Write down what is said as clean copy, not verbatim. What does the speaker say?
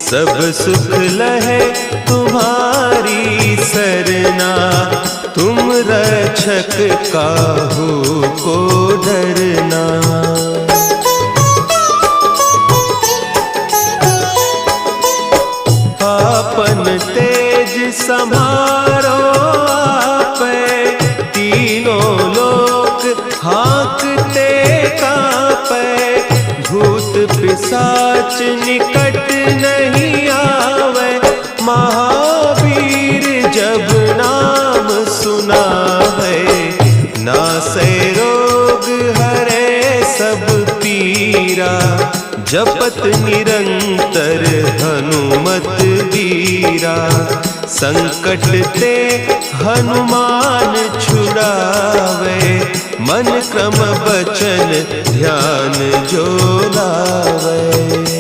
सब सुख लहे तुम्हारी सरना, तुम रक्षक काहू को डरना। आपन तेज समारो आपे, तीनों लोक हाँकते कापे। भूत पिशाच निकट नहीं आवे, महावीर जब नाम सुनावे। नासे रोग हरे सब पीरा, जपत निरंतर हनुमत वीरा। संकट ते हनुमान छुड़ावे, मन क्रम बचन ध्यान जो लावे।